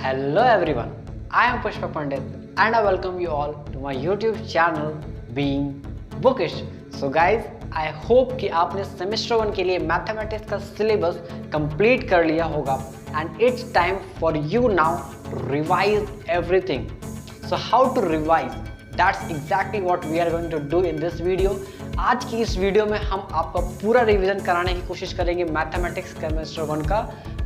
Hello everyone, I am Pushpa Pandit and I welcome you all to my YouTube channel Being Bookish. So guys, I hope कि आपने semester 1 के लिए mathematics का syllabus complete कर लिया होगा and it's time for you now to revise everything. So how to revise? That's exactly what we are going to do in this video. आज की इस वीडियो में हम आपका पूरा रिवीजन कराने की कोशिश करेंगे मैथमेटिक्स सेमेस्टर 1 का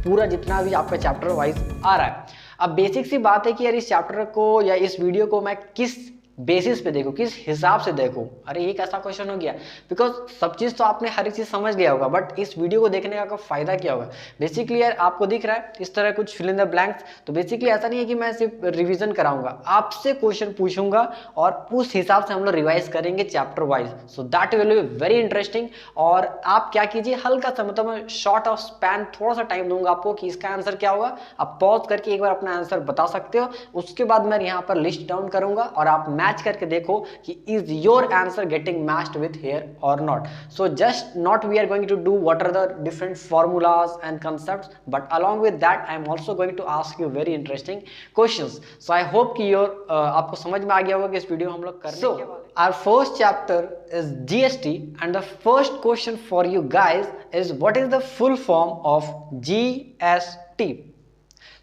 पूरा जितना भी आपका चैप्टर वाइज आ रहा है। अब बेसिक सी बात है कि यार इस चैप्टर को या इस वीडियो को मैं किस बेसिस पे देखूं, किस हिसाब से देखूं। अरे ये कैसा क्वेश्चन हो गया, बिकॉज सब चीज़ तो आपने हर एक चीज़ समझ लिया होगा, बट इस वीडियो को देखने का फायदा क्या होगा। बेसिकली यार आपको दिख रहा है इस तरह कुछ फिल इन द ब्लैंक्स, तो बेसिकली ऐसा नहीं है कि मैं सिर्फ रिवीजन कराऊंगा, आपसे क्वेश्चन पूछूंगा और उस हिसाब से हम लोग रिवाइज करेंगे chapter wise. So that will be very interesting. और आप क्या कीजिए, हल्का सा मतलब शॉर्ट ऑफ स्पैन थोड़ा सा टाइम दूंगा आपको कि इसका आंसर क्या होगा। आप पॉज करके एक बार अपना आंसर बता सकते हो, उसके बाद मैं यहाँ पर लिस्ट डाउन करूंगा और आप मैच करके देखो कि is your answer getting matched with here और not. So just not we are going to do what are the different formulas and concepts, but along with that I am also going to ask you very interesting questions. So I hope कि your आपको समझ में आ गया होगा कि इस video हम लोग करने के वाले। Our first chapter is GST and the first question for you guys is what is the full form of GST?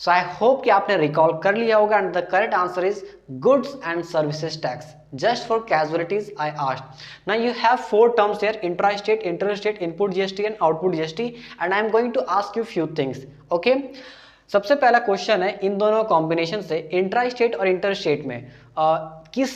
So I hope कि आपने रिकॉल कर लिया होगा and the correct answer is goods and services tax. Just for casualties I asked. Now you have four terms here: intra-state, interstate, input GST and output GST, and I am going to ask you few things. Okay? सबसे पहला question है इन दोनों combination से intra state और inter state में किस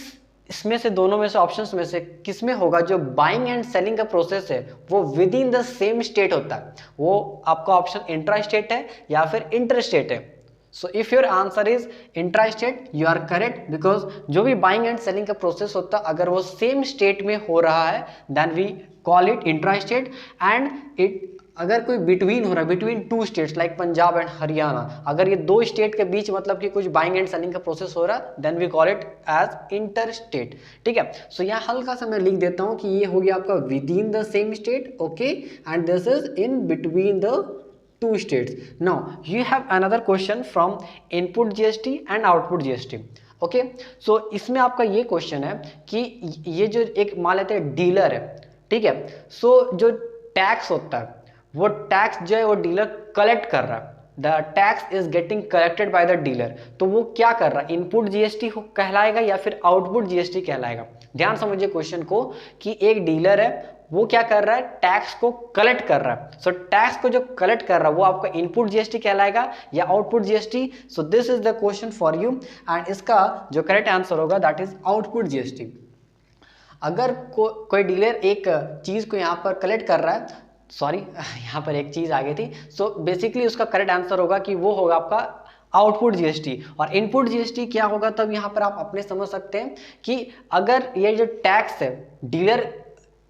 इसमें से दोनों में से ऑप्शंस में से किस में होगा जो बाइंग एंड सेलिंग का प्रोसेस है वो with in the same state होता है। वो आपका ऑप्शन इंट्रा स्टेट है या फिर इंटर स्टेट है। So if your answer is intra state you are correct, because जो भी बाइंग एंड सेलिंग का प्रोसेस होता है अगर वो सेम स्टेट में हो रहा है then we call it intra state. And it अगर कोई बिटवीन हो रहा है, between two states like Punjab and Haryana, अगर ये दो स्टेट के बीच मतलब कि कुछ बाइंग एंड सेलिंग का प्रोसेस हो रहा है then we call it as inter state. ठीक है, सो यहाँ हल्का सा मैं लिख देता हूँ कि ये हो गया आपका with in the same state, okay, and this is in between the two states. Now you have another question from input GST and output GST. Okay, so इसमें आपका ये क्वेश्चन है कि ये जो एक मान लेते हैं डीलर है, ठीक है, सो जो टैक्स होता है वो टैक्स जो है वो डीलर कलेक्ट कर रहा है। The tax is getting collected by the dealer, तो वो क्या कर रहा है, इनपुट जीएसटी कहलाएगा या फिर आउटपुट जीएसटी कहलाएगा। ध्यान समझिए क्वेश्चन को कि एक डीलर है वो क्या कर रहा है, टैक्स को कलेक्ट कर रहा है। सो टैक्स को जो कलेक्ट कर रहा है वो आपका इनपुट जीएसटी कहलाएगा या output GST. So this is the question for you and इसका जो करेक्ट आंसर होगा दैट इज आउटपुट जीएसटी। अगर कोई डीलर एक चीज को यहाँ पर कलेक्ट कर रहा है, सॉरी यहाँ पर एक चीज आ गई थी, सो बेसिकली उसका करेक्ट आंसर होगा कि वो होगा आपका आउटपुट जीएसटी। और इनपुट जीएसटी क्या होगा, तब यहाँ पर आप अपने समझ सकते हैं कि अगर ये जो टैक्स है डीलर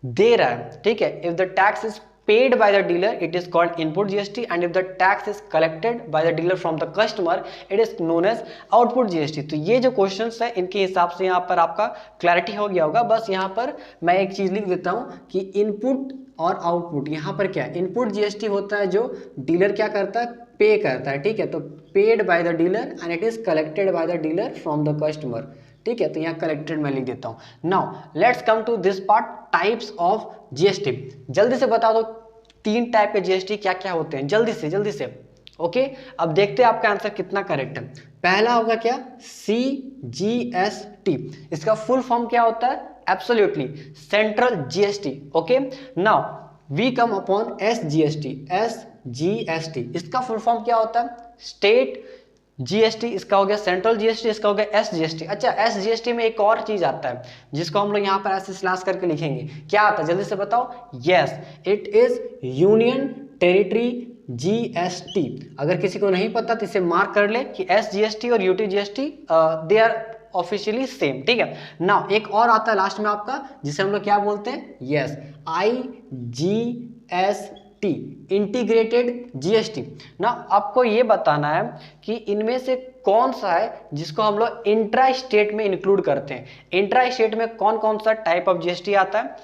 दे रहा है, ठीक है, if the tax is paid by the dealer it is called input GST and if the tax is collected by the dealer from the customer it is known as output GST। तो ये जो questions है इनके हिसाब से यहाँ पर आपका क्लैरिटी हो गया होगा। बस यहाँ पर मैं एक चीज लिख देता हूँ कि इनपुट और आउटपुट, यहाँ पर क्या है, इनपुट जीएसटी होता है जो डीलर क्या करता है, पे करता है, ठीक है, तो paid by the dealer and it is collected by the dealer from the customer. ठीक है, तो यहाँ कलेक्टेड मैं लिख देता हूँ। Now let's come to this part, types of GST. जल्दी से बता दो तीन टाइप के जीएसटी क्या क्या होते हैं, जल्दी से। ओके, अब देखते हैं आपका आंसर कितना करेक्ट है। पहला होगा क्या, सीजीएसटी। इसका फुल फॉर्म क्या होता है, absolutely central GST. Okay, now we come upon SGST. SGST इसका फुल फॉर्म क्या होता है, स्टेट जीएसटी। इसका हो गया सेंट्रल जीएसटी, इसका हो गया एसजीएसटी। अच्छा, एसजीएसटी में एक और चीज आता है जिसको हम लोग यहाँ पर ऐसे स्लैश करके लिखेंगे, क्या आता है जल्दी से बताओ। Yes, it is union territory GST. अगर किसी को नहीं पता तो इसे मार्क कर ले कि एसजीएसटी और UTGST they are officially same. ठीक है, नाउ एक और आता है लास्ट में आपका जिसे हम लोग क्या बोलते हैं, यस, आईजीएसटी, इंटीग्रेटेड जीएसटी। ना आपको ये बताना है कि इनमें से कौन सा है जिसको हम लोग इंट्रा स्टेट में इंक्लूड करते हैं। इंट्रा स्टेट में कौन कौन सा टाइप ऑफ जीएसटी आता है,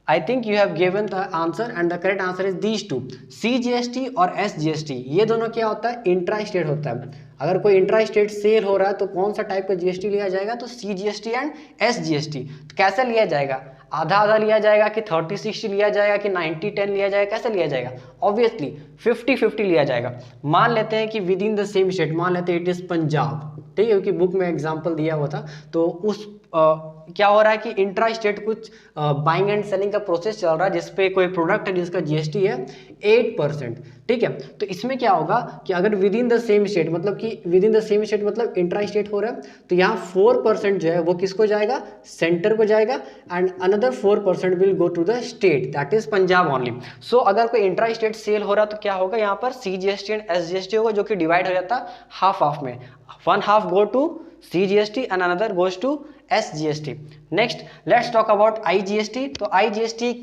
आई think you have given the answer and the correct answer is these two. CGST और SGST ये दोनों क्या होता है, इंट्रा स्टेट होता है। अगर कोई इंट्रा स्टेट सेल हो रहा है तो कौन सा टाइप का GST लिया जाएगा, तो CGST एंड SGST। तो कैसे लिया जाएगा, आधा आधा लिया जाएगा कि 30-60 लिया जाएगा कि 90-10 लिया जाएगा, कैसे लिया जाएगा, ऑब्वियसली 50-50 लिया जाएगा। मान लेते हैं कि with in the same state, मान लेते हैं इट इज पंजाब, ठीक है, क्योंकि बुक में एग्जांपल दिया हुआ था। तो उस क्या हो रहा है कि इंट्रा स्टेट कुछ बाइंग एंड सेलिंग का प्रोसेस चल रहा है जिसपे कोई प्रोडक्ट है जिसका GST है 8%, ठीक है। तो इसमें क्या होगा कि अगर with in the same state, मतलब कि with in the same state मतलब इंट्रा स्टेट हो रहा है, तो यहाँ 4% जो है वो किसको जाएगा, सेंटर को जाएगा, and another 4% will go to the state that is Punjab only. So अगर कोई इंट्रा स्टेट सेल हो रहा है तो क्या होगा, यहाँ पर CGST एंड SGST होगा, जो कि डिवाइड हो जाता है हाफ हाफ में, 1/2 go to CGST and another goes to SGST। Next let's talk about IGST। तो IGST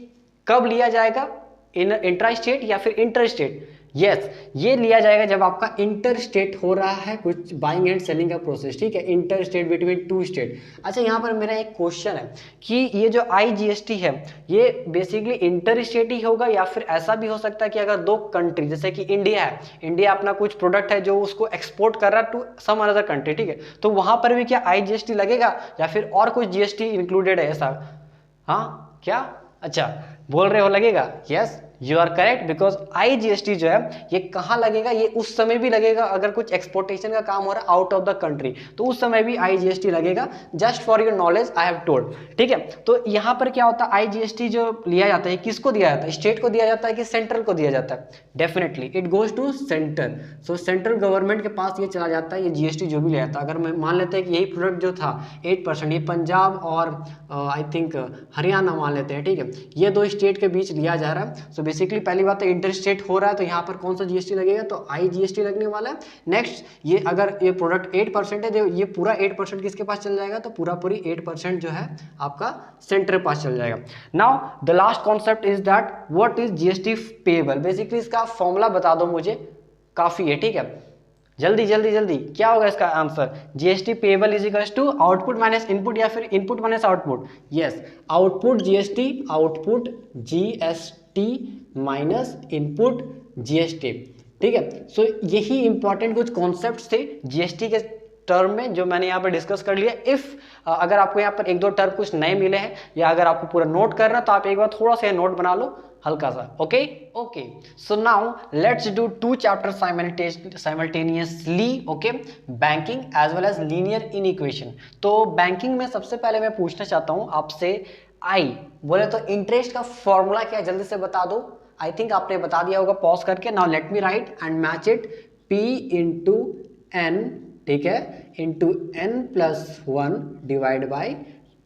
कब लिया जाएगा, इन इंट्रा स्टेट या फिर इंटर स्टेट? यस, ये लिया जाएगा जब आपका इंटर स्टेट हो रहा है कुछ बाइंग एंड सेलिंग का प्रोसेस, ठीक है, inter state between two state. अच्छा, यहाँ पर मेरा एक क्वेश्चन है कि ये जो IGST है ये बेसिकली इंटर स्टेट ही होगा या फिर ऐसा भी हो सकता है कि अगर दो कंट्री, जैसे कि इंडिया है, इंडिया अपना कुछ प्रोडक्ट है जो उसको एक्सपोर्ट कर रहा है टू सम अनदर कंट्री, ठीक है, तो वहां पर भी क्या IGST लगेगा या फिर और कुछ GST इंक्लूडेड है ऐसा? हाँ क्या, अच्छा बोल रहे हो लगेगा? Yes, you are correct, because IGST जो है ये कहाँ लगेगा, ये उस समय भी लगेगा अगर कुछ एक्सपोर्टेशन का काम हो रहा है आउट ऑफ द कंट्री, तो उस समय भी IGST लगेगा। Just for your knowledge I have told, ठीक है। तो यहाँ पर क्या होता है, IGST जो लिया जाता है किसको दिया जाता है, स्टेट को दिया जाता है कि सेंट्रल को दिया जाता है? Definitely it goes to centre. So central government के पास ये चला जाता है, ये GST जो भी लिया जाता है। अगर मैं मान लेते हैं कि यही प्रोडक्ट जो था 8%, ये पंजाब और आई थिंक हरियाणा मान लेते हैं, ठीक है, ये दो स्टेट के बीच लिया जा रहा है। सो बेसिकली पहली बात तो इंटर स्टेट हो रहा है, तो यहाँ पर कौन सा GST लगेगा, तो IGST लगने वाला है। नेक्स्ट, ये अगर ये प्रोडक्ट 8% है, ये पूरा 8% किसके पास चल जाएगा, तो पूरी 8% जो है आपका सेंटर के पास चल जाएगा। Now the last concept is that what is GST payable. Basically इसका फॉर्मूला बता दो मुझे, काफी है, ठीक है, जल्दी जल्दी जल्दी, क्या होगा इसका answer? GST payable is equals to output minus input या फिर input minus output? Yes, output GST, output GST minus input GST, ठीक है। सो यही इंपॉर्टेंट कुछ कॉन्सेप्ट्स थे GST के टर्म में जो मैंने यहाँ पर डिस्कस कर लिया। इफ अगर आपको यहाँ पर एक दो टर्म कुछ नए मिले हैं या अगर आपको पूरा नोट करना तो आप एक बार थोड़ा सा नोट बना लो हल्का सा, okay okay. So now let's do 2 chapter simultaneously, okay, banking as well as linear inequation. तो बैंकिंग में सबसे पहले मैं पूछना चाहता हूँ आपसे, आई बोले तो इंटरेस्ट का फॉर्मूला क्या है, जल्दी से बता दो। आई थिंक आपने बता दिया होगा पॉज करके। Now let me write and match it, P into n, ठीक है, into n+1 divide by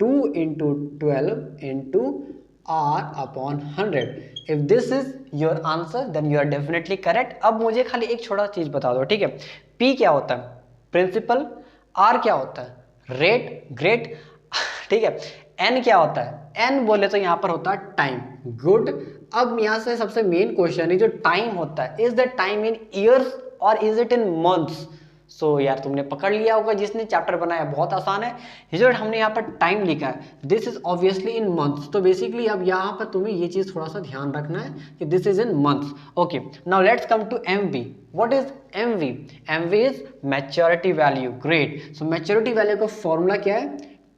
2 into 12 into R upon 100। If this is your answer then you are definitely correct. अब मुझे खाली एक छोटा चीज बता दो, ठीक है, P क्या होता है, प्रिंसिपल, R क्या होता है, रेट, ग्रेट, ठीक है, N क्या होता है, N बोले तो यहाँ पर होता है टाइम, गुड। अब यहाँ से सबसे मेन क्वेश्चन है, जो टाइम होता है, is the time in years और इज इट इन मंथ्स? सो यार तुमने पकड़ लिया होगा जिसने चैप्टर बनाया, बहुत आसान है। जो हमने यहाँ पर टाइम लिखा है, this is obviously in months. तो बेसिकली अब यहाँ पर तुम्हें ये चीज थोड़ा सा ध्यान रखना है कि this is in months, okay. Now let's come to MV। What is MV? MV is maturity value, great. So maturity value का फॉर्मूला क्या है,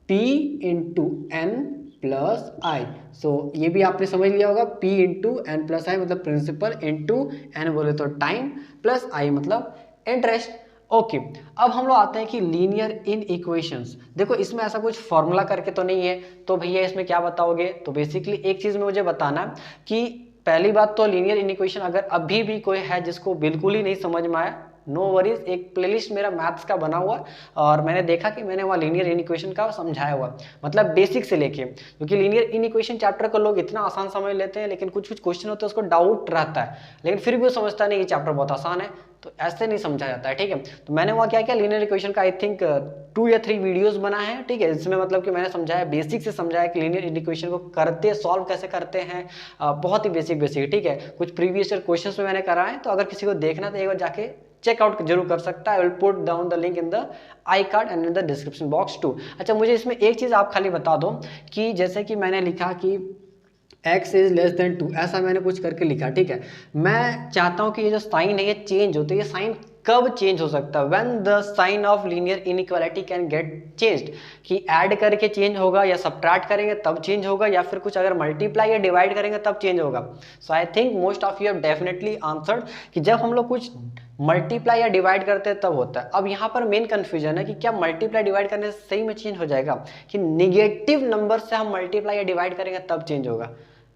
P into N plus I. So ये भी आपने समझ लिया होगा, P into N plus I मतलब प्रिंसिपल, इंटू N बोले तो टाइम, प्लस आई मतलब इंटरेस्ट, ओके। अब हम लोग आते हैं कि लीनियर इन इक्वेशंस। देखो इसमें ऐसा कुछ फॉर्मूला करके तो नहीं है, तो भैया इसमें क्या बताओगे? तो बेसिकली एक चीज में मुझे बताना है कि पहली बात तो लीनियर इन इक्वेशन अगर अभी भी कोई है जिसको बिल्कुल ही नहीं समझ में आया, नो वरीज, एक प्लेलिस्ट मेरा मैथ्स का बना हुआ और मैंने देखा कि मैंने वहाँ लीनियर इन इक्वेशन का समझाया हुआ, मतलब बेसिक से लेके, क्योंकि लीनियर इन इक्वेशन चैप्टर को लोग इतना आसान समझ लेते हैं लेकिन कुछ कुछ क्वेश्चन होते हैं उसको डाउट रहता है, लेकिन फिर भी वो समझता नहीं ये चैप्टर बहुत आसान है, तो ऐसे नहीं समझा जाता है, ठीक है। तो मैंने वहाँ क्या किया, लीनियर इक्वेशन का आई थिंक 2 या 3 वीडियोस बनाए हैं, ठीक है, इसमें मतलब कि मैंने समझाया, बेसिक से समझाया कि लीनियर इन इक्वेशन को करते सॉल्व कैसे करते हैं, बहुत ही बेसिक, ठीक है। कुछ प्रीवियस ईयर क्वेश्चंस में मैंने कराए हैं, तो अगर किसी को देखना तो एक बार जाके चेकआउट जरूर कर सकता है। I will put down the link in the I card and in the description box too. अच्छा मुझे इसमें एक चीज आप खाली बता दो कि जैसे कि मैंने लिखा कि x इज लेस देन 2, ऐसा मैंने कुछ करके लिखा, ठीक है। मैं चाहता हूँ कि ये जो साइन है ये चेंज होते, ये साइन कब चेंज हो सकता है, when the sign of linear inequality can get changed, कि ऐड करके चेंज होगा या सब्ट्रैक्ट करेंगे तब चेंज होगा, या फिर कुछ अगर मल्टीप्लाई या डिवाइड करेंगे तब चेंज होगा। So I think most of you have definitely answered कि जब हम लोग कुछ मल्टीप्लाई या डिवाइड करते हैं तब होता है। अब यहाँ पर मेन कंफ्यूजन है कि क्या मल्टीप्लाई डिवाइड करने से सही में चेंज हो जाएगा, कि निगेटिव नंबर से हम मल्टीप्लाई या डिवाइड करेंगे तब चेंज होगा।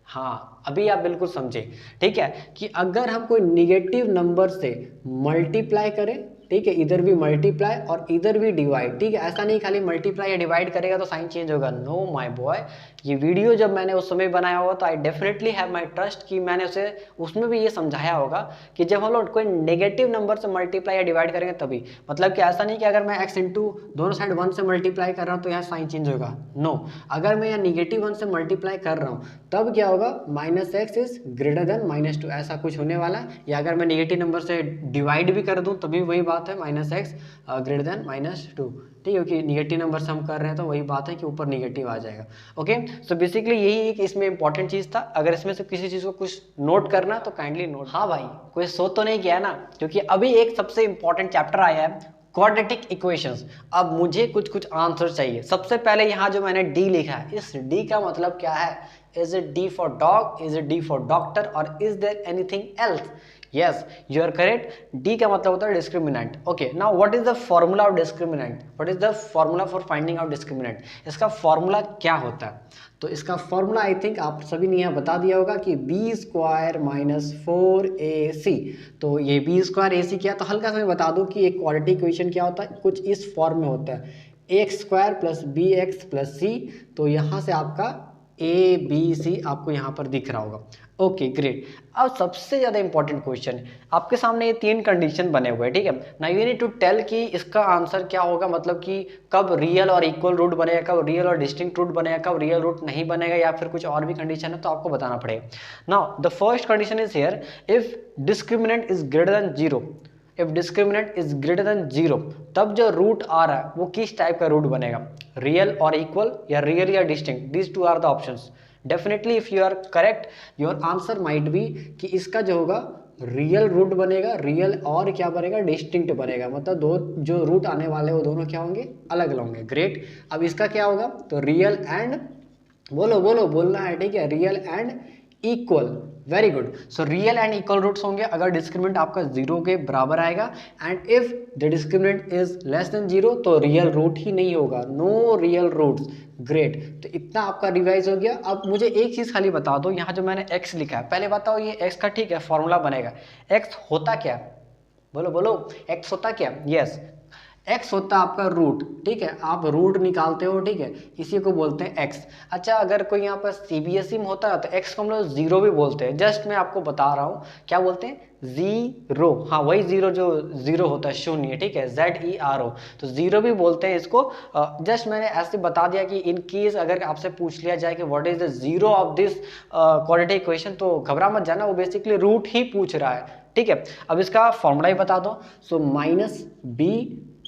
हाँ, अभी आप बिल्कुल समझे, ठीक है, कि अगर हम कोई निगेटिव नंबर से मल्टीप्लाई करें, ठीक है, इधर भी मल्टीप्लाई और इधर भी डिवाइड, ठीक है, ऐसा नहीं खाली मल्टीप्लाई या डिवाइड करेगा तो साइन चेंज होगा, नो माय बॉय। ये वीडियो जब मैंने उस समय बनाया होगा तो I definitely have my trust कि मैंने उसे उसमें भी ये समझाया होगा कि जब हम लोग कोई नेगेटिव नंबर से मल्टीप्लाई या डिवाइड करेंगे तभी, मतलब कि ऐसा नहीं कि अगर मैं x इंटू दोनों साइड 1 से मल्टीप्लाई कर रहा हूँ तो यहाँ साइन चेंज होगा, नो। अगर मैं यहाँ निगेटिव 1 से मल्टीप्लाई कर रहा हूँ तब क्या होगा, -x इज ग्रेटर देन -2, ऐसा कुछ होने वाला है। या अगर मैं निगेटिव नंबर से डिवाइड भी कर दूँ तभी वही बात है, -x ग्रेटर देन -2, ठीक है, क्योंकि निगेटिव नंबर से हम कर रहे हैं तो वही बात है कि ऊपर निगेटिव आ जाएगा। ओके, सो बेसिकली यही एक इसमें इंपॉर्टेंट चीज था। अगर इसमें से किसी चीज को कुछ नोट करना तो काइंडली नोट। हाँ भाई, कोई सो तो नहीं किया ना, क्योंकि अभी एक सबसे इंपॉर्टेंट चैप्टर आया है, क्वाड्रेटिक इक्वेशंस। अब मुझे कुछ आंसर चाहिए। सबसे पहले यहाँ जो मैंने डी लिखा है, इस डी का मतलब क्या है? Is it D for dog, is it D for doctor, और is there anything else? Yes, you are correct. D का मतलब होता है discriminant. Okay, now what is the formula of discriminant? What is the formula for finding out discriminant? इसका formula क्या होता है? तो इसका फॉर्मूला आई थिंक आप सभी ने यहाँ बता दिया होगा कि बी स्क्वायर माइनस 4ac। तो ये बी स्क्वायर ए सी क्या, तो हल्का सा मैं बता दूँ कि एक क्वाड्रेटिक इक्वेशन क्या होता है, कुछ इस फॉर्म में होता है, x square plus b x plus c. तो यहाँ से आपका ए बी सी आपको यहाँ पर दिख रहा होगा। Okay great. अब सबसे ज़्यादा इंपॉर्टेंट क्वेश्चन है, आपके सामने ये 3 कंडीशन बने हुए हैं, ठीक है। Now you need to tell कि इसका आंसर क्या होगा, मतलब कि कब रियल और इक्वल रूट बनेगा, कब रियल और डिस्टिंक्ट रूट बनेगा, कब रियल रूट नहीं बनेगा, या फिर कुछ और भी कंडीशन है तो आपको बताना पड़ेगा। Now the first condition is here, if discriminant is greater than 0, if discriminant is greater than 0, तब जो रूट आ रहा है वो किस टाइप का रूट बनेगा, रियल और इक्वल या रियल या distinct? These 2 are the options. Definitely if you are correct, your answer might be कि इसका जो होगा रियल रूट बनेगा, रियल और क्या बनेगा, डिस्टिंक्ट बनेगा, मतलब दो जो रूट आने वाले वो दोनों क्या होंगे, अलग अलग होंगे। ग्रेट। अब इसका क्या होगा, तो रियल एंड, बोलना है, ठीक है, real and equal. Very good. So real and equal roots होंगे अगर डिस्क्रिमिनेंट आपका 0 के बराबर आएगा, and if the discriminant is less than 0 तो रियल रूट ही नहीं होगा, नो रियल रूट्स। ग्रेट, तो इतना आपका रिवाइज हो गया। अब मुझे एक चीज़ खाली बता दो, यहाँ जो मैंने x लिखा है, पहले बताओ ये x का, ठीक है, फॉर्मूला बनेगा। x होता क्या, बोलो x होता क्या? यस, x होता है आपका रूट, ठीक है, आप रूट निकालते हो, ठीक है, इसी को बोलते हैं x। अच्छा, अगर कोई यहाँ पर CBSE में होता है तो x को हम लोग 0 भी बोलते हैं। जस्ट मैं आपको बता रहा हूँ क्या बोलते हैं, 0। हाँ, वही 0 जो 0 होता है, शून्य, ठीक है, ZERO, तो 0 भी बोलते हैं इसको। जस्ट मैंने ऐसे बता दिया कि इन केस अगर आपसे पूछ लिया जाए कि what is the 0 of this quadratic equation, तो घबरा मत जाना, वो बेसिकली रूट ही पूछ रहा है, ठीक है। अब इसका फॉर्मूला ही बता दो। So -b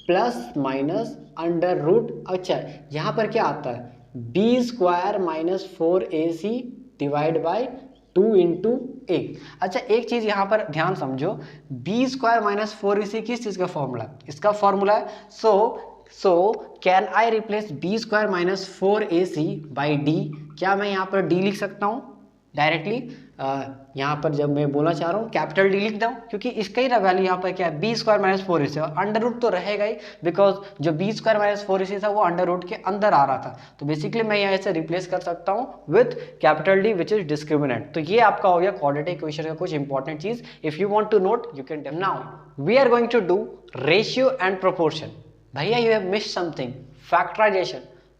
plus minus under root, अच्छा यहाँ पर क्या आता है, b square minus 4ac divide by 2 into a। अच्छा, एक चीज़ यहाँ पर ध्यान समझो, बी स्क्वायर माइनस 4ac किस चीज़ का फॉर्मूला? इसका फॉर्मूला है, so can I replace b square minus 4ac by d? क्या मैं यहाँ पर d लिख सकता हूँ डायरेक्टली? यहाँ पर जब मैं बोलना चाह रहा हूँ कैपिटल D लिख दूँ, क्योंकि इसका ही वैल्यू यहाँ पर क्या है, बी स्क्वायर माइनस 4ac, और अंडर रूट तो रहेगा ही, बिकॉज जो बी स्क्वायर माइनस 4ac था वो अंडर रूट के अंदर आ रहा था। तो बेसिकली मैं यहाँ से रिप्लेस कर सकता हूँ with capital D which is discriminant. तो ये आपका हो गया क्वाड्रेटिक इक्वेशन का कुछ इंपॉर्टेंट चीज। If you want to note you can. Now we are going to do ratio and proportion. भैया you have missed something, factorisation.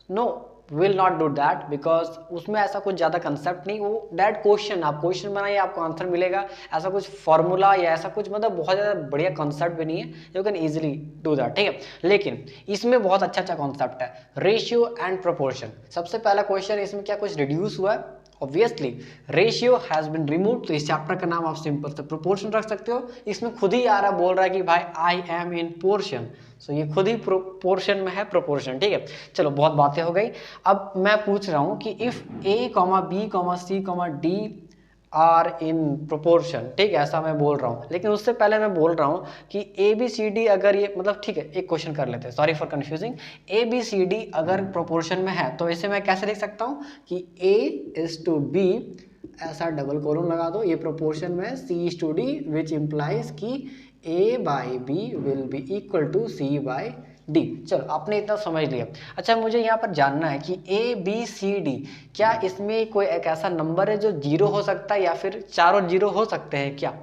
No, will not do that, because उसमें ऐसा कुछ ज़्यादा कंसेप्ट नहीं, वो डायरेक्ट क्वेश्चन, आप question बनाइए आपको आंसर मिलेगा। ऐसा कुछ फॉर्मूला या ऐसा कुछ मतलब बहुत ज़्यादा बढ़िया कॉन्सेप्ट भी नहीं है, you can easily do that, ठीक है। लेकिन इसमें बहुत अच्छा कॉन्सेप्ट है, रेशियो एंड प्रोपोर्शन। सबसे पहला क्वेश्चन, इसमें क्या कुछ रिड्यूस हुआ है? Obviously ratio has been remove, तो इस चैप्टर का नाम आप सिंपल से प्रोपोर्शन रख सकते हो। इसमें खुद ही आ रहा बोल रहा है कि भाई आई एम इन पोर्शन, सो ये खुद ही प्रोपोर्शन में है प्रोपोर्शन, ठीक है। चलो बहुत बातें हो गई। अब मैं पूछ रहा हूँ कि if a comma b comma c comma d are in proportion, ठीक है, ऐसा मैं बोल रहा हूँ। लेकिन उससे पहले मैं बोल रहा हूँ कि ए बी सी डी अगर ये मतलब ठीक है, एक क्वेश्चन कर लेते हैं, sorry for confusing. A b c d अगर प्रोपोर्शन में है तो इसे मैं कैसे लिख सकता हूँ कि ए इज टू बी, ऐसा डबल कोलन लगा दो, ये प्रोपोर्शन में है, c is to d which implies कि a by b will be equal to c by d. चलो आपने इतना समझ लिया। अच्छा मुझे यहाँ पर जानना है कि ए बी सी डी, क्या इसमें कोई एक ऐसा नंबर है जो जीरो हो सकता है या फिर चारों जीरो हो सकते हैं क्या?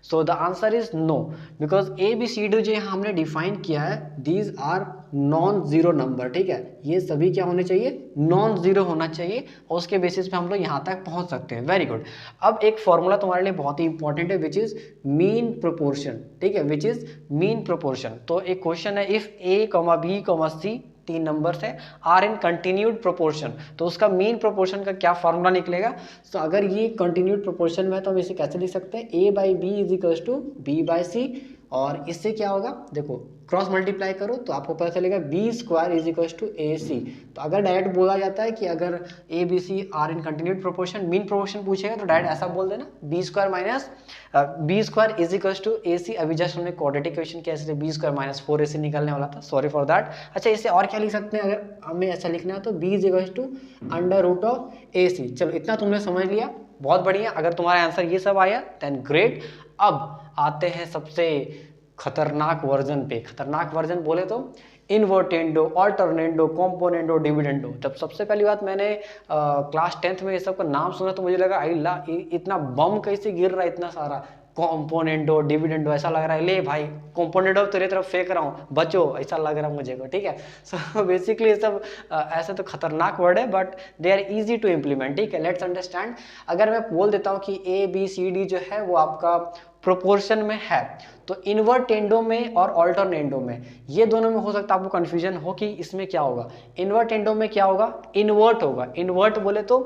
So the answer is no, because a b c d जो हमने डिफाइन किया है, these are non zero number, ठीक है। ये सभी क्या होने चाहिए? नॉन जीरो होना चाहिए, और उसके बेसिस पे हम लोग यहाँ तक पहुँच सकते हैं। Very good. अब एक फॉर्मूला तुम्हारे लिए बहुत ही इंपॉर्टेंट है, विच इज मीन प्रोपोर्शन, ठीक है, विच इज मीन प्रोपोर्शन। तो एक क्वेश्चन है, if a comma b comma c, तीन नंबर्स है, आर इन कंटिन्यूड प्रोपोर्शन, तो उसका मीन प्रोपोर्शन का क्या फॉर्मूला निकलेगा? तो अगर ये कंटिन्यूड प्रोपोर्शन में है तो हम इसे कैसे लिख सकते हैं? A by b is equal to b by c, और इससे क्या होगा, देखो क्रॉस मल्टीप्लाई करो तो आपको पता चलेगा b square is equal to a c. तो अगर डायरेक्ट बोला जाता है कि अगर a b c are in continued proportion, mean proportion पूछेगा तो डायरेक्ट ऐसा बोल देना, b square minus b square is equal to a c. अभी जस्ट हमने क्वाड्रेटिक इक्वेशन किया, इसलिए बी स्क्वायर माइनस 4ac निकलने वाला था, सॉरी फॉर दैट। अच्छा इसे और क्या लिख सकते हैं, अगर हमें ऐसा लिखना है तो b is equal to under root of a c. चलो इतना तुमने समझ लिया, बहुत बढ़िया। अगर तुम्हारा आंसर ये सब आया देन ग्रेट। अब आते हैं सबसे खतरनाक वर्जन पे। खतरनाक वर्जन बोले तो इन्वर्टेंडो, ऑल्टरनेंडो, कॉम्पोनेंडो, डिविडेंडो। जब सबसे पहली बात मैंने क्लास 10th में ये सब का नाम सुना तो मुझे लगा अल्लाह इतना बम कैसे गिर रहा है, इतना सारा कॉम्पोनेंडो, डिविडेंडो, ऐसा लग रहा है ले भाई कॉम्पोनेंडो तेरे तरफ फेंक रहा हूँ, बचो, ऐसा लग रहा है मुझे को, ठीक है। सो बेसिकली ये सब ऐसे तो खतरनाक वर्ड है but they are easy to implement, ठीक है। Let's understand. अगर मैं बोल देता हूँ कि ए बी सी डी जो है वो आपका प्रोपोर्शन में है, तो इन्वर्टेंडो में और ऑल्टरनेंडो में, ये दोनों में हो सकता है आपको कंफ्यूजन हो कि इसमें क्या होगा। इन्वर्टेंडो में क्या होगा? इन्वर्ट होगा। इन्वर्ट बोले तो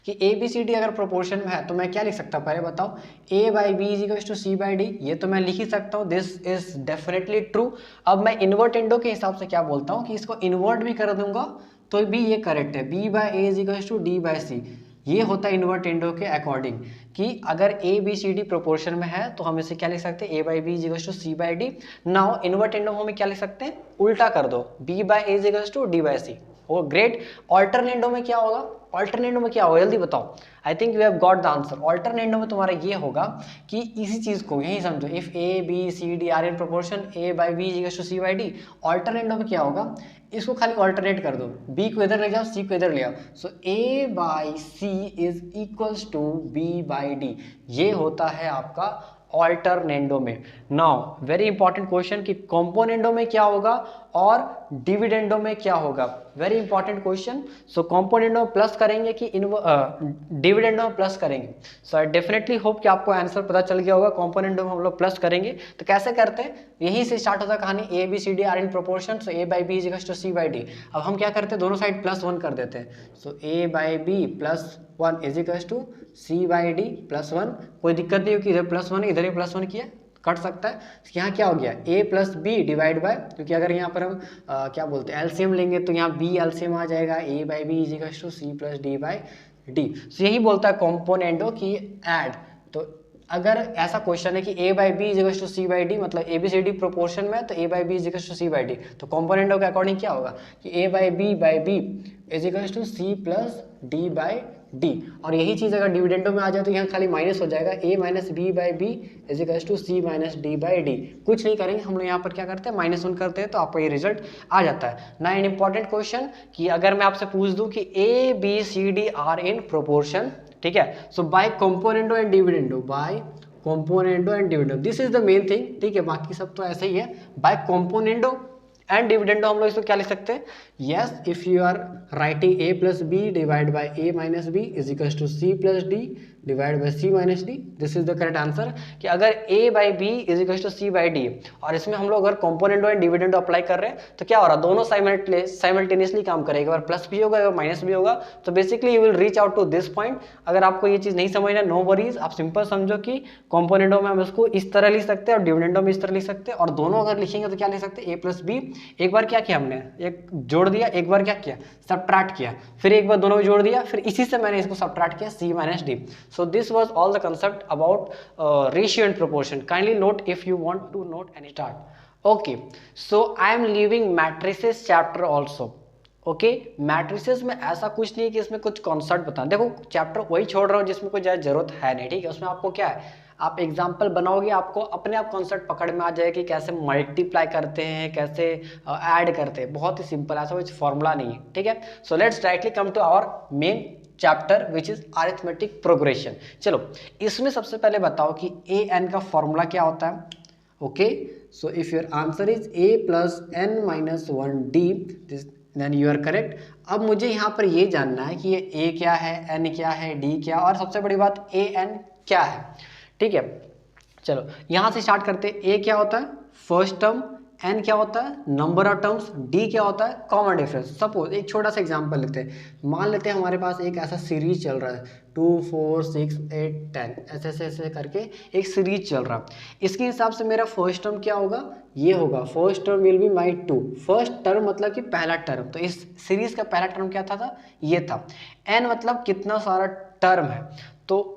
कि ए बी सी डी अगर प्रोपोर्शन में है तो मैं क्या लिख सकता हूँ, पहले बताओ। A by b is equal to c by d, ये तो मैं लिख ही सकता हूँ, दिस इज डेफिनेटली ट्रू। अब मैं इन्वर्टेंडो के हिसाब से क्या बोलता हूँ कि इसको इन्वर्ट भी कर दूंगा तो भी ये करेक्ट है, b by a is equal to d by c. ये होता है इन्वर्टेंडो के अकॉर्डिंग कि अगर a b c d proportion में है तो हम इसे क्या लिख सकते हैं, a by b is equal to c by d. Now invertendo में क्या लिख सकते हैं, उल्टा कर दो, b by a is equal to d by c. Oh great. Alternendo में क्या होगा? ऑल्टरनेंडो में क्या होगा जल्दी बताओ। I think you have got the answer. Alternendo में तुम्हारा ये होगा कि इसी चीज को यही समझो, if a b c d are in proportion a by b is equal to c by d. Alternendo में क्या होगा, इसको खाली ऑल्टरनेट कर दो, बी को इधर ले जाओ, सी को इधर ले आओ, so a by c is equals to b by d. ये होता है आपका ऑल्टरनेंडो में। नाउ वेरी इंपॉर्टेंट क्वेश्चन कि कॉम्पोनेंडो में क्या होगा और डिविडेंडो में क्या होगा। Very important question. So componendo में प्लस करेंगे कि डिविडेंडो में प्लस करेंगे। सो आई डेफिनेटली होप कि आपको आंसर पता चल गया होगा। कॉम्पोनेंडो में हम लोग प्लस करेंगे तो कैसे करते हैं, यहीं से स्टार्ट होता है कहानी। A b c d are in proportion, so a by b is equal to c by d. अब हम क्या करते हैं, दोनों साइड +1 कर देते हैं। So a by b +1 is equal to c by d +1। कोई दिक्कत नहीं होगी, इधर +1 इधर ही +1 किया, कट सकता है। यहाँ क्या हो गया, a plus b divide by, क्योंकि अगर यहाँ पर हम क्या बोलते हैं एलसीएम लेंगे तो यहाँ b एलसीएम आ जाएगा, a by b is equal to c plus d by d. So यही बोलता है कॉम्पोनेंडो की ऐड। तो अगर ऐसा क्वेश्चन है कि a by b is equal to c by d, मतलब a b c d proportion में, तो a by b is equal to c by d, तो कॉम्पोनेंडो के अकॉर्डिंग क्या होगा कि a by b is equal to c plus d by d. और यही चीज़ अगर डिविडेंडो में आ जाए तो यहाँ खाली माइनस हो जाएगा, a minus b by b is equal to c minus d by d. कुछ नहीं करेंगे हम लोग, यहाँ पर क्या करते हैं -1 करते हैं तो आपको ये रिजल्ट आ जाता है ना। एन इंपॉर्टेंट क्वेश्चन कि अगर मैं आपसे पूछ दूं कि a b c d are in proportion, ठीक है, so by componendo and dividendo, by componendo and dividendo, this is the main thing, ठीक है। बाकी सब तो ऐसे ही है। बाय कॉम्पोनेंडो एंड डिविडेंडो हम लोग इसको क्या लिख सकते हैं, yes if you are writing a plus b divide by a minus b is equal to c plus d divide by c minus d, this is the correct answer. कि अगर a by b is equal to c by d, और इसमें हम लोग अगर कॉम्पोनेंटो and dividendo apply कर रहे हैं तो क्या हो रहा है, दोनों साइमल्टेनियसली काम करेगा, एक बार प्लस भी होगा एक बार माइनस भी होगा। तो basically you will reach out to this point. अगर आपको ये चीज नहीं समझना, नो वरीज, आप सिंपल समझो कि कॉम्पोनेंटो में हम इसको इस तरह लिख सकते हैं और डिविडेंडो में इस तरह लिख सकते हैं, और दोनों अगर लिखेंगे तो क्या लिख सकते हैं, a प्लस बी। एक बार क्या किया हमने, एक जोड़ दिया, एक बार क्या किया, सबट्रैक्ट किया, फिर एक बार दोनों को जोड़ दिया, फिर इसी से मैंने इसको सबट्रैक्ट किया, c minus d. So this was all the concept about ratio and proportion. Kindly note if you want to note any start. Okay, so I am leaving matrices chapter also. Okay, matrices में ऐसा कुछ नहीं है कि इसमें कुछ concept बता, देखो चैप्टर वही छोड़ रहा हूँ जिसमें कोई ज़्यादा जरूरत है नहीं, ठीक है। उसमें आपको क्या है, आप एग्जाम्पल बनाओगे, आपको अपने आप कॉन्सेप्ट पकड़ में आ जाएगा कि कैसे मल्टीप्लाई करते हैं, कैसे ऐड करते हैं, बहुत ही सिंपल, ऐसा कुछ फॉर्मूला नहीं है, ठीक है। So let's directly come to our main chapter which is arithmetic progression. चलो, इसमें सबसे पहले बताओ कि ए एन का फॉर्मूला क्या होता है। Okay, so if your answer is a plus n minus one d, then you are correct. अब मुझे यहाँ पर ये जानना है कि ये a क्या है, n क्या है, d क्या, और सबसे बड़ी बात a n क्या है, ठीक है। चलो यहाँ से स्टार्ट करते हैं। a क्या होता है, फर्स्ट टर्म, n क्या होता है, नंबर ऑफ टर्म्स, d क्या होता है, कॉमन डिफरेंस। सपोज एक छोटा सा एग्जांपल लेते हैं, मान लेते हैं हमारे पास एक ऐसा सीरीज चल रहा है 2 4 6 8 10, ऐसे ऐसे ऐसे करके एक सीरीज चल रहा है। इसके हिसाब से मेरा फर्स्ट टर्म क्या होगा, ये होगा, first term will be my 2। First term मतलब कि पहला टर्म, तो इस सीरीज का पहला टर्म क्या था, ये था। n मतलब कितना सारा टर्म है, तो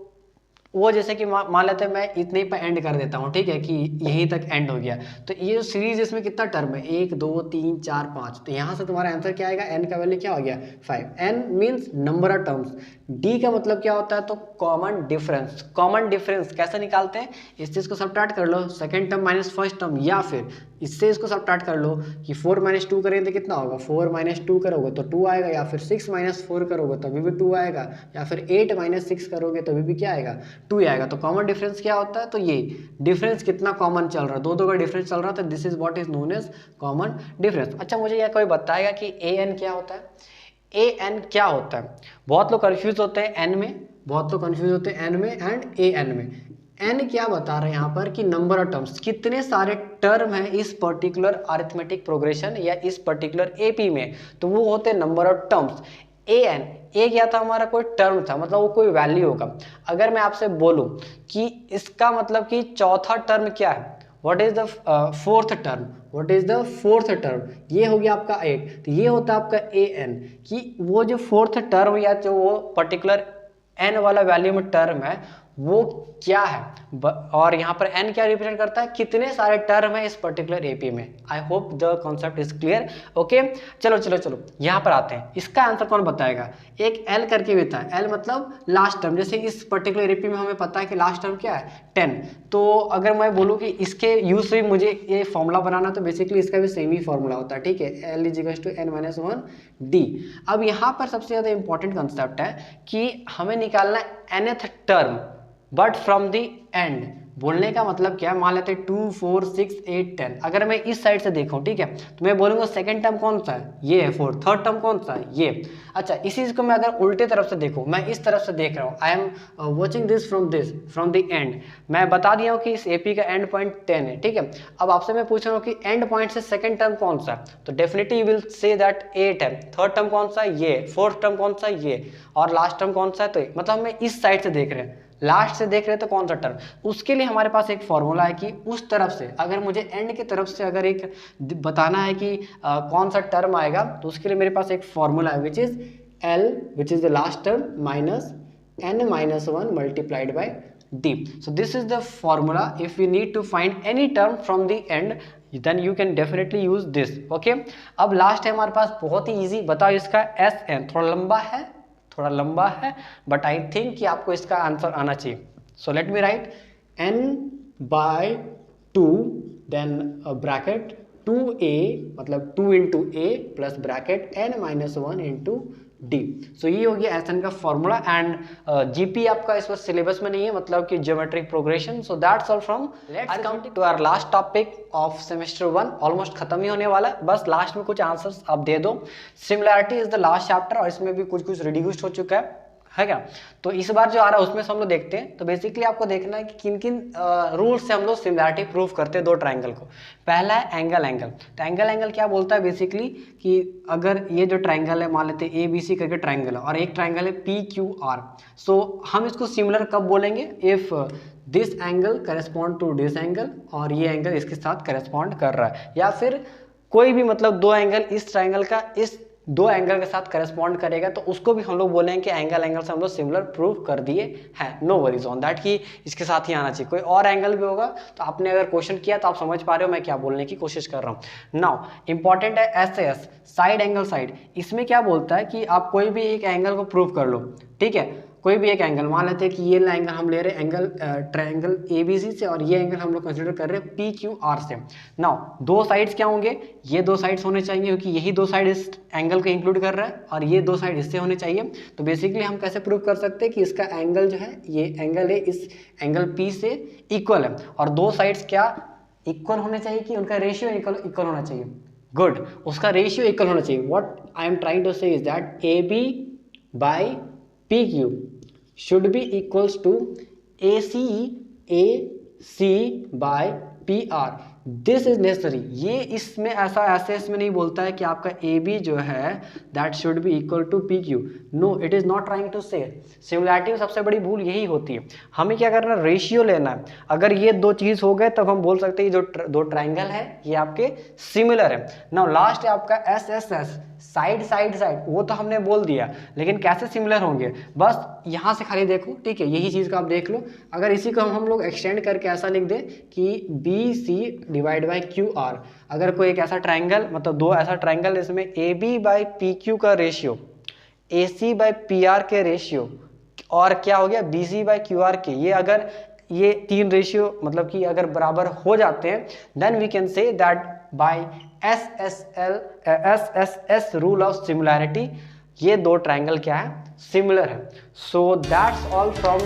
वो जैसे कि मान लेते हैं मैं इतने पर एंड कर देता हूँ, ठीक है, कि यहीं तक एंड हो गया। तो ये जो सीरीज इसमें कितना टर्म है, 1 2 3 4 5, तो यहाँ से तुम्हारा आंसर क्या आएगा, n का वैल्यू क्या हो गया 5। n means number of terms. d का मतलब क्या होता है, तो कॉमन डिफरेंस। कॉमन डिफरेंस कैसे निकालते हैं, इस चीज को सबट्रैक्ट कर लो, second term minus first term, या फिर इससे इसको सबट्रैक्ट कर लो कि 4 माइनस 2 करेंगे तो कितना होगा, 4 माइनस 2 करोगे तो 2 आएगा, या फिर 6 माइनस 4 करोगे तो अभी भी 2 आएगा, या फिर 8 माइनस 6 करोगे तो अभी भी क्या आएगा, 2 आएगा। तो कॉमन डिफरेंस क्या होता है, तो ये डिफरेंस कितना कॉमन चल रहा है, दो का डिफरेंस चल रहा है, तो this is what is known as common difference. अच्छा, मुझे यह कोई बताएगा कि ए एन क्या होता है, ए एन क्या होता है। बहुत लोग कंफ्यूज होते हैं एन में, बहुत लोग कंफ्यूज होते हैं एन में एंड ए एन में। एन क्या बता रहे हैं यहाँ पर कि नंबर ऑफ टर्म्स, कितने सारे टर्म हैं इस पर्टिकुलर अरिथमेटिक प्रोग्रेशन या इस पर्टिकुलर एपी में, तो वो होते हैं number of terms. A n, a क्या था हमारा, कोई टर्म था, मतलब वो कोई वैल्यू होगा। अगर मैं आपसे बोलूं कि इसका मतलब कि चौथा टर्म क्या है, what is the fourth term, what is the fourth term, ये हो गया आपका 8, तो ये होता है आपका ए एन, कि वो जो फोर्थ टर्म या जो वो पर्टिकुलर एन वाला वैल्यू में टर्म है वो क्या है, और यहाँ पर n क्या रिप्रेजेंट करता है, कितने सारे टर्म है इस पर्टिकुलर एपी में। I hope the concept is clear. Okay, चलो चलो चलो यहाँ पर आते हैं, इसका आंसर कौन बताएगा। एक l करके भी था, l मतलब लास्ट टर्म, जैसे इस पर्टिकुलर एपी में हमें पता है कि लास्ट टर्म क्या है 10, तो अगर मैं बोलूँ कि इसके यूज से भी मुझे ये फॉर्मूला बनाना, तो बेसिकली इसका भी सेम ही फॉर्मूला होता है, ठीक है, l is to n minus 1 d। अब यहाँ पर सबसे ज़्यादा इंपॉर्टेंट कंसेप्ट है कि हमें निकालना nth term but from the and. बोलने का मतलब क्या है, मान लेते हैं 2 4 6 8 10, अगर मैं इस साइड से देखूं, ठीक है, तो मैं बोलूंगा सेकंड टर्म कौन सा है, ये है 4, थर्ड टर्म कौन सा है, ये। अच्छा, इसी चीज को मैं अगर उल्टे तरफ से देखूं, मैं इस तरफ से देख रहा हूं, I am watching this from the and, मैं बता दिया हूं कि इस एपी का एंड पॉइंट 10 है, ठीक है। अब आपसे मैं पूछ रहा हूँ कि एंड पॉइंट से सेकंड टर्म कौन सा है, तो definitely you will say that 8 है, थर्ड टर्म कौन सा है, ये, फोर्थ टर्म कौन सा है, ये, और लास्ट टर्म कौन सा है, तो मतलब हमें इस साइड से देख रहे हैं, लास्ट से देख रहे हैं तो कौन सा टर्म। उसके लिए हमारे पास एक फॉर्मूला है कि उस तरफ से अगर मुझे एंड की तरफ से अगर एक बताना है कि कौन सा टर्म आएगा, तो उसके लिए मेरे पास एक फॉर्मूला है which is l which is the last term minus n minus 1 multiplied by d। So this is the formula if you need to find any term from the end, then you can definitely use this. Okay, अब last है हमारे पास, बहुत ही easy, बताओ इसका S N, थोड़ा लंबा है but I think कि आपको इसका आंसर आना चाहिए। So let me write n by 2 then bracket 2a मतलब 2 into a plus bracket n minus 1 into d. So ये हो गया एसएन का फॉर्मूला एंड जीपी आपका इस वक्त सिलेबस में नहीं है, मतलब कि geometric progression. So that's all from, let's come to our last topic of semester 1। Almost खत्म ही होने वाला है, बस लास्ट में कुछ आंसर्स आप दे दो। Similarity is the last chapter और इसमें भी कुछ रिड्यूस्ड हो चुका है। है क्या। तो इस बार जो आ रहा है उसमें से हम लोग देखते हैं। तो बेसिकली आपको देखना है कि किन किन रूल्स से हम लोग सिमिलैरिटी प्रूव करते हैं दो ट्राइंगल को। पहला है एंगल एंगल। तो एंगल क्या बोलता है बेसिकली कि अगर ये जो ट्राइंगल है, मान लेते हैं ABC करके ट्राइंगल है और एक ट्राइंगल है PQR, सो हम इसको सिमिलर कब बोलेंगे, if this angle correspond to this angle और ये एंगल इसके साथ करेस्पॉन्ड कर रहा है, या फिर कोई भी मतलब दो एंगल इस ट्राइंगल का इस दो एंगल के साथ करस्पॉन्ड करेगा, तो उसको भी हम लोग बोलेंगे कि एंगल से हम लोग सिमिलर प्रूव कर दिए हैं। नो वरीज ऑन दैट कि इसके साथ ही आना चाहिए, कोई और एंगल भी होगा तो आपने अगर क्वेश्चन किया तो आप समझ पा रहे हो मैं क्या बोलने की कोशिश कर रहा हूँ। नाउ इंपॉर्टेंट है SAS, साइड एंगल साइड। इसमें क्या बोलता है कि आप कोई भी एक एंगल को प्रूव कर लो, ठीक है, कोई भी एक एंगल मान लेते हैं कि ये एंगल हम ले रहे हैं एंगल ट्रायंगल ABC से और ये एंगल हम लोग कंसीडर कर रहे हैं PQR से। नाउ दो साइड्स क्या होंगे, ये दो साइड्स होने चाहिए क्योंकि यही दो साइड इस एंगल को इंक्लूड कर रहा है और ये दो साइड इससे होने चाहिए। तो बेसिकली हम कैसे प्रूव कर सकते हैं कि इसका एंगल जो है, ये एंगल है इस एंगल P से इक्वल है और दो साइड्स क्या इक्वल होने चाहिए कि उनका रेशियो इक्वल होना चाहिए। गुड, उसका रेशियो इक्वल होना चाहिए। What I am trying to say is that AB by PQ should be equals to AC by PR. This is necessary. ये इसमें ऐसे इसमें नहीं बोलता है कि आपका AB जो है that should be equal to PQ। No, it is not trying to say. Similarity में सबसे बड़ी भूल यही होती है। हमें क्या करना है, रेशियो लेना है। अगर ये दो चीज हो गए तब हम बोल सकते हैं जो दो ट्राइंगल है ये आपके सिमिलर है। नाउ लास्ट है आपका SSS, साइड साइड साइड, वो तो हमने बोल दिया, लेकिन कैसे सिमिलर होंगे बस यहाँ से खाली देखो, ठीक है, यही चीज़ का आप देख लो। अगर इसी को हम लोग एक्सटेंड करके ऐसा लिख दें कि BC डिवाइड बाई QR, अगर कोई एक ऐसा ट्राइंगल मतलब दो ऐसा ट्राइंगल इसमें AB बाई PQ का रेशियो AC बाई PR के रेशियो और क्या हो गया BC बाई QR के, ये अगर ये तीन रेशियो मतलब कि अगर बराबर हो जाते हैं then we can say that by SSS rule of similarity ये दो ट्राइंगल क्या है, सिमिलर है। So that's all from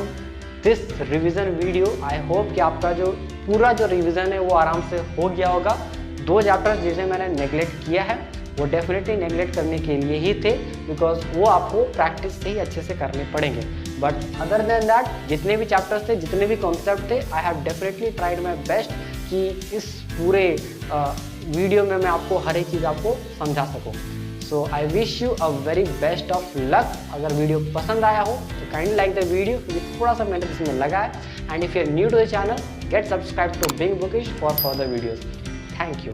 this revision video. I hope कि आपका जो पूरा जो रिवीजन है वो आराम से हो गया होगा। दो चैप्टर्स जिसे मैंने नेग्लेक्ट किया है वो डेफिनेटली नेग्लेक्ट करने के लिए ही थे, बिकॉज वो आपको प्रैक्टिस से ही अच्छे से करने पड़ेंगे। बट अदर देन दैट जितने भी चैप्टर्स थे, जितने भी कॉन्सेप्ट थे, I have definitely tried my best कि इस पूरे वीडियो में मैं आपको हर एक चीज़ आपको समझा सकूँ। So I wish you a very best of luck. अगर वीडियो पसंद आया हो तो काइंडली लाइक द वीडियो, क्योंकि थोड़ा सा मेहनत इसमें लगा है। And if you are new to the channel, get subscribe to Being Bookish for further videos. Thank you.